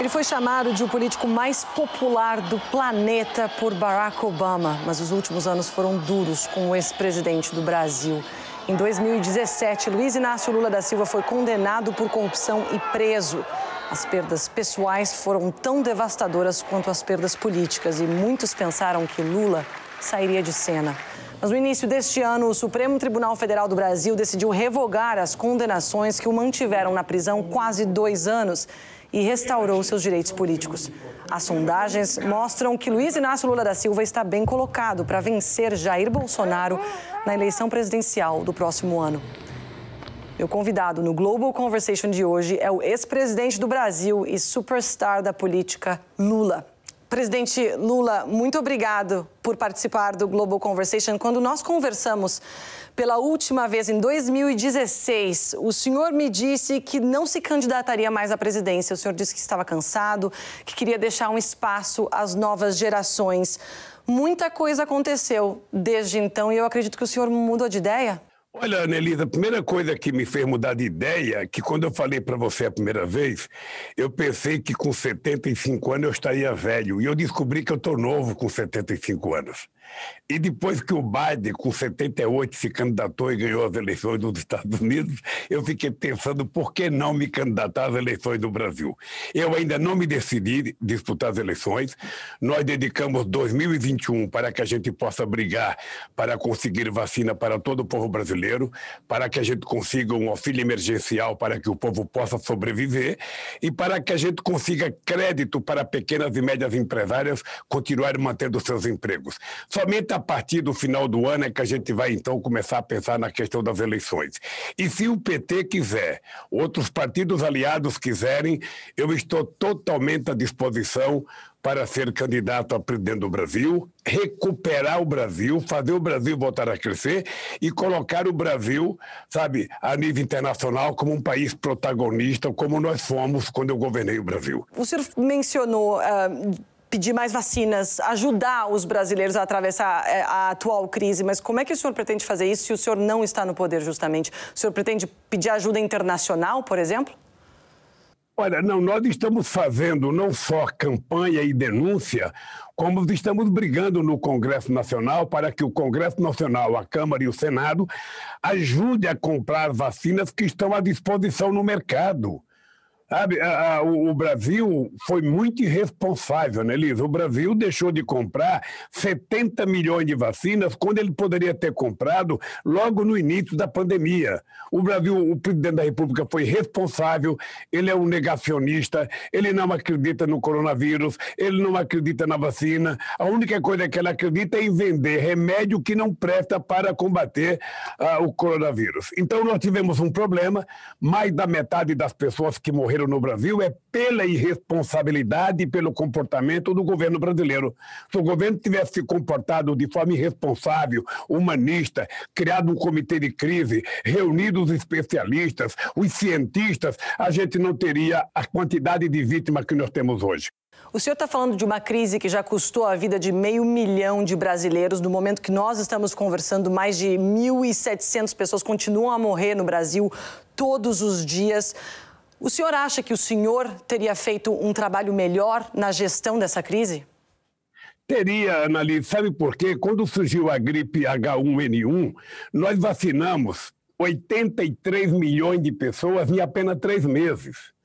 Ele foi chamado de o político mais popular do planeta por Barack Obama, mas os últimos anos foram duros com o ex-presidente do Brasil. Em 2017, Luiz Inácio Lula da Silva foi condenado por corrupção e preso. As perdas pessoais foram tão devastadoras quanto as perdas políticas e muitos pensaram que Lula sairia de cena. Mas no início deste ano, o Supremo Tribunal Federal do Brasil decidiu revogar as condenações que o mantiveram na prisão quase 2 anos e restaurou seus direitos políticos. As sondagens mostram que Luiz Inácio Lula da Silva está bem colocado para vencer Jair Bolsonaro na eleição presidencial do próximo ano. Meu convidado no Global Conversation de hoje é o ex-presidente do Brasil e superstar da política, Lula. Presidente Lula, muito obrigado por participar do Global Conversation. Quando nós conversamos pela última vez, em 2016, o senhor me disse que não se candidataria mais à presidência. O senhor disse que estava cansado, que queria deixar um espaço às novas gerações. Muita coisa aconteceu desde então e eu acredito que o senhor mudou de ideia. Olha, Anelisa, a primeira coisa que me fez mudar de ideia, que quando eu falei para você a primeira vez, eu pensei que com 75 anos eu estaria velho. E eu descobri que eu estou novo com 75 anos. E depois que o Biden, com 78, se candidatou e ganhou as eleições dos Estados Unidos, eu fiquei pensando por que não me candidatar às eleições do Brasil. Eu ainda não me decidi disputar as eleições. Nós dedicamos 2021 para que a gente possa brigar para conseguir vacina para todo o povo brasileiro, para que a gente consiga um auxílio emergencial para que o povo possa sobreviver e para que a gente consiga crédito para pequenas e médias empresárias continuarem mantendo seus empregos. Somente a partir do final do ano é que a gente vai, então, começar a pensar na questão das eleições. E se o PT quiser, outros partidos aliados quiserem, eu estou totalmente à disposição para ser candidato a presidente do Brasil, recuperar o Brasil, fazer o Brasil voltar a crescer e colocar o Brasil, sabe, a nível internacional como um país protagonista, como nós fomos quando eu governei o Brasil. O senhor mencionou pedir mais vacinas, ajudar os brasileiros a atravessar a atual crise, mas como é que o senhor pretende fazer isso se o senhor não está no poder, justamente? O senhor pretende pedir ajuda internacional, por exemplo? Olha, não, nós estamos fazendo não só campanha e denúncia, como estamos brigando no Congresso Nacional para que o Congresso Nacional, a Câmara e o Senado ajudem a comprar vacinas que estão à disposição no mercado. Sabe, o Brasil foi muito irresponsável, né, Elisa? O Brasil deixou de comprar 70 milhões de vacinas quando ele poderia ter comprado logo no início da pandemia. O Brasil, o presidente da República foi responsável, ele é um negacionista, ele não acredita no coronavírus, ele não acredita na vacina. A única coisa que ele acredita é em vender remédio que não presta para combater o coronavírus. Então nós tivemos um problema, mais da metade das pessoas que morreram no Brasil é pela irresponsabilidade e pelo comportamento do governo brasileiro. Se o governo tivesse se comportado de forma irresponsável, humanista, criado um comitê de crise, reunido os especialistas, os cientistas, a gente não teria a quantidade de vítimas que nós temos hoje. O senhor está falando de uma crise que já custou a vida de 500 mil de brasileiros. No momento que nós estamos conversando, mais de 1.700 pessoas continuam a morrer no Brasil todos os dias. O senhor acha que o senhor teria feito um trabalho melhor na gestão dessa crise? Teria, Annalise. Sabe por quê? Quando surgiu a gripe H1N1, nós vacinamos 83 milhões de pessoas em apenas 3 meses.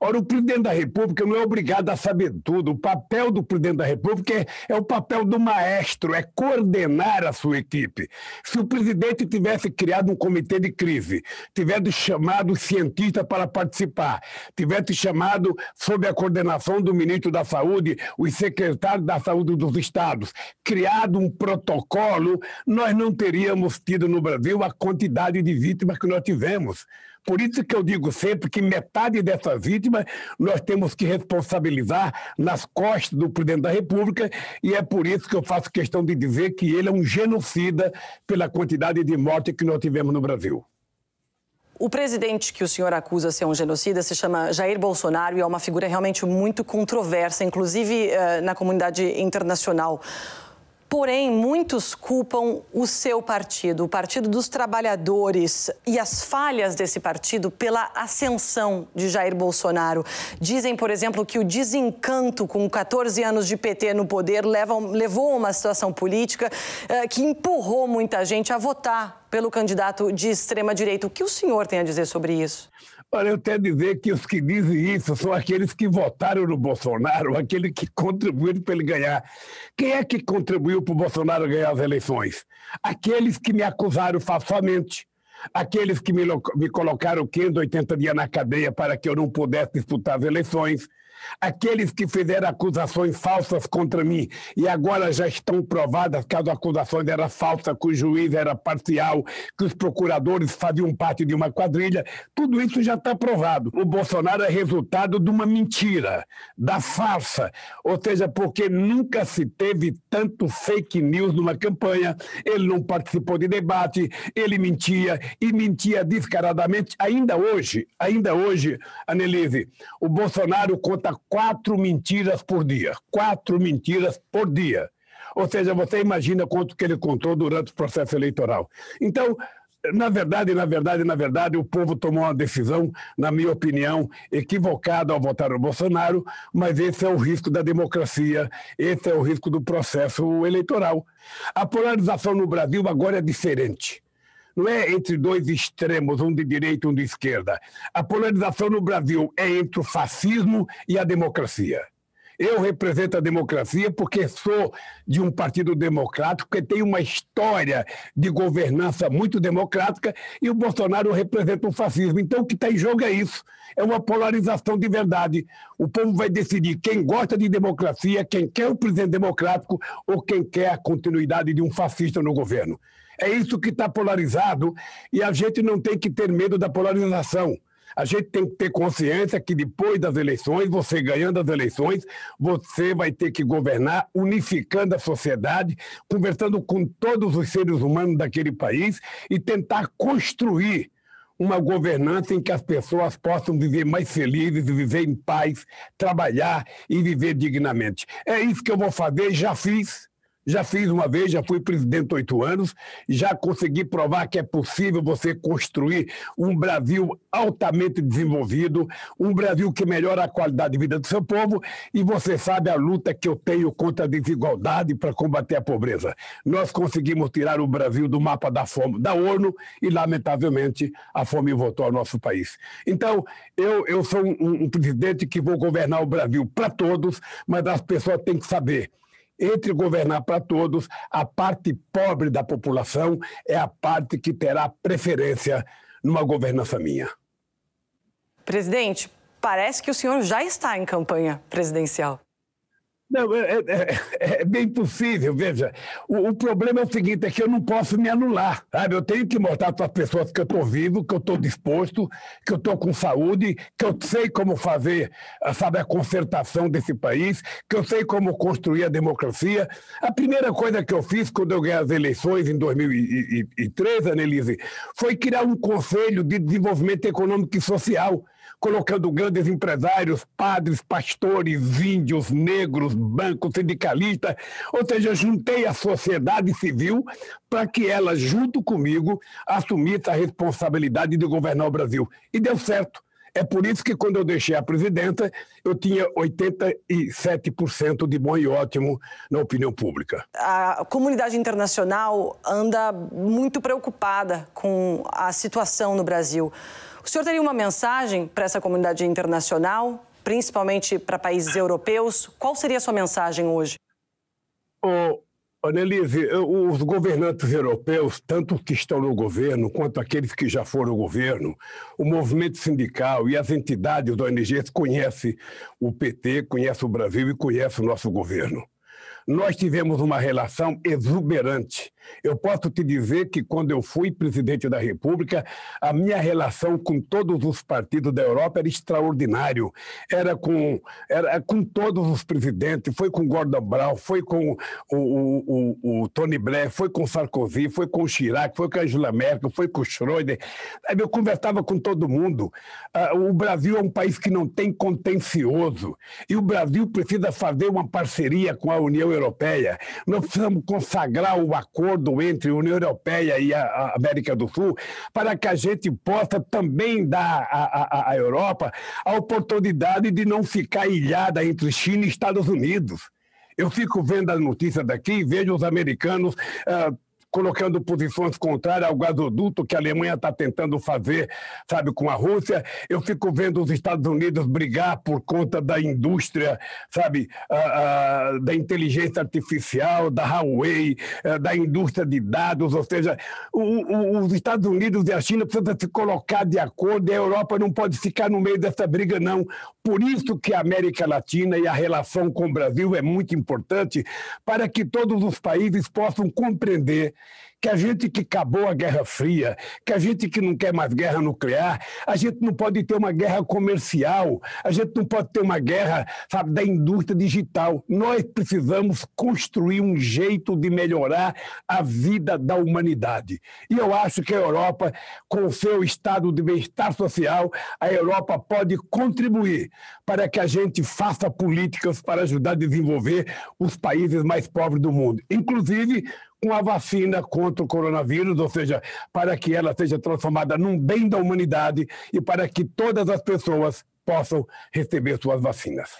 Ora, o presidente da República não é obrigado a saber tudo. O papel do presidente da República é o papel do maestro, é coordenar a sua equipe. Se o presidente tivesse criado um comitê de crise, tivesse chamado os cientistas para participar, tivesse chamado, sob a coordenação do ministro da Saúde, os secretários da Saúde dos estados, criado um protocolo, nós não teríamos tido no Brasil a quantidade de vítimas que nós tivemos. Por isso que eu digo sempre que metade dessas vítimas nós temos que responsabilizar nas costas do presidente da República e é por isso que eu faço questão de dizer que ele é um genocida pela quantidade de mortes que nós tivemos no Brasil. O presidente que o senhor acusa ser um genocida se chama Jair Bolsonaro e é uma figura realmente muito controversa, inclusive na comunidade internacional. Porém, muitos culpam o seu partido, o Partido dos Trabalhadores, e as falhas desse partido pela ascensão de Jair Bolsonaro. Dizem, por exemplo, que o desencanto com 14 anos de PT no poder levou a uma situação política que empurrou muita gente a votar pelo candidato de extrema-direita. O que o senhor tem a dizer sobre isso? Olha, eu tenho a dizer que os que dizem isso são aqueles que votaram no Bolsonaro, aqueles que contribuíram para ele ganhar. Quem é que contribuiu para o Bolsonaro ganhar as eleições? Aqueles que me acusaram falsamente. Aqueles que me colocaram 580 dias na cadeia para que eu não pudesse disputar as eleições. Aqueles que fizeram acusações falsas contra mim e agora já estão provadas que as acusações eram falsas, que o juiz era parcial, que os procuradores faziam parte de uma quadrilha, tudo isso já está provado. O Bolsonaro é resultado de uma mentira, da farsa, ou seja, porque nunca se teve tanto fake news numa campanha, ele não participou de debate, ele mentia e mentia descaradamente. Ainda hoje, Annelise, o Bolsonaro conta 4 mentiras por dia. 4 mentiras por dia. Ou seja, você imagina quanto que ele contou durante o processo eleitoral. Então, na verdade, o povo tomou uma decisão, na minha opinião, equivocada ao votar no Bolsonaro, mas esse é o risco da democracia, esse é o risco do processo eleitoral. A polarização no Brasil agora é diferente. Não é entre dois extremos, um de direita e um de esquerda. A polarização no Brasil é entre o fascismo e a democracia. Eu represento a democracia porque sou de um partido democrático que tem uma história de governança muito democrática e o Bolsonaro representa o fascismo. Então o que está em jogo é isso. É uma polarização de verdade. O povo vai decidir quem gosta de democracia, quem quer o presidente democrático ou quem quer a continuidade de um fascista no governo. É isso que está polarizado e a gente não tem que ter medo da polarização. A gente tem que ter consciência que depois das eleições, você ganhando as eleições, você vai ter que governar unificando a sociedade, conversando com todos os seres humanos daquele país e tentar construir uma governança em que as pessoas possam viver mais felizes, viver em paz, trabalhar e viver dignamente. É isso que eu vou fazer, já fiz uma vez, já fui presidente 8 anos, já consegui provar que é possível você construir um Brasil altamente desenvolvido, um Brasil que melhora a qualidade de vida do seu povo, e você sabe a luta que eu tenho contra a desigualdade para combater a pobreza. Nós conseguimos tirar o Brasil do mapa da fome da ONU e, lamentavelmente, a fome voltou ao nosso país. Então, eu sou um presidente que vou governar o Brasil para todos, mas as pessoas têm que saber. Entre governar para todos, a parte pobre da população é a parte que terá preferência numa governança minha. Presidente, parece que o senhor já está em campanha presidencial. Não, é bem possível, veja. O problema é o seguinte, é que eu não posso me anular, sabe? Eu tenho que mostrar para as pessoas que eu estou vivo, que eu estou disposto, que eu estou com saúde, que eu sei como fazer, sabe, a concertação desse país, que eu sei como construir a democracia. A primeira coisa que eu fiz quando eu ganhei as eleições em 2013, Annelise, foi criar um Conselho de Desenvolvimento Econômico e Social, colocando grandes empresários, padres, pastores, índios, negros, bancos, sindicalistas. Ou seja, eu juntei a sociedade civil para que ela, junto comigo, assumisse a responsabilidade de governar o Brasil. E deu certo. É por isso que, quando eu deixei a presidência, eu tinha 87% de bom e ótimo na opinião pública. A comunidade internacional anda muito preocupada com a situação no Brasil. O senhor teria uma mensagem para essa comunidade internacional, principalmente para países europeus? Qual seria a sua mensagem hoje? Annelise, os governantes europeus, tanto os que estão no governo quanto aqueles que já foram no governo, o movimento sindical e as entidades da ONGs conhecem o PT, conhecem o Brasil e conhecem o nosso governo. Nós tivemos uma relação exuberante Eu posso te dizer que quando eu fui presidente da República, a minha relação com todos os partidos da Europa era extraordinário. Era com todos os presidentes, foi com Gordon Brown, foi com o Tony Blair, foi com Sarkozy, foi com o Chirac, foi com a Angela Merkel, foi com o Schroeder. Eu conversava com todo mundo. O Brasil é um país que não tem contencioso e o Brasil precisa fazer uma parceria com a União Europeia. Nós precisamos consagrar o acordo entre a União Europeia e a América do Sul para que a gente possa também dar à Europa a oportunidade de não ficar ilhada entre China e Estados Unidos. Eu fico vendo as notícias daqui e vejo os americanos colocando posições contrárias ao gasoduto que a Alemanha está tentando fazer, sabe, com a Rússia. Eu fico vendo os Estados Unidos brigar por conta da indústria, sabe, da inteligência artificial, da Huawei, da indústria de dados, ou seja, os Estados Unidos e a China precisam se colocar de acordo e a Europa não pode ficar no meio dessa briga, não. Por isso que a América Latina e a relação com o Brasil é muito importante para que todos os países possam compreender que a gente que acabou a Guerra Fria, que a gente que não quer mais guerra nuclear, a gente não pode ter uma guerra comercial, a gente não pode ter uma guerra, sabe, da indústria digital. Nós precisamos construir um jeito de melhorar a vida da humanidade. E eu acho que a Europa, com o seu estado de bem-estar social, a Europa pode contribuir para que a gente faça políticas para ajudar a desenvolver os países mais pobres do mundo, inclusive com a vacina contra o coronavírus, ou seja, para que ela seja transformada num bem da humanidade e para que todas as pessoas possam receber suas vacinas.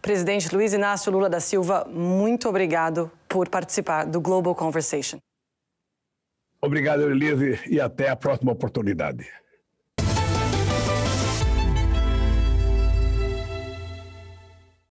Presidente Luiz Inácio Lula da Silva, muito obrigado por participar do Global Conversation. Obrigado, Elise, e até a próxima oportunidade.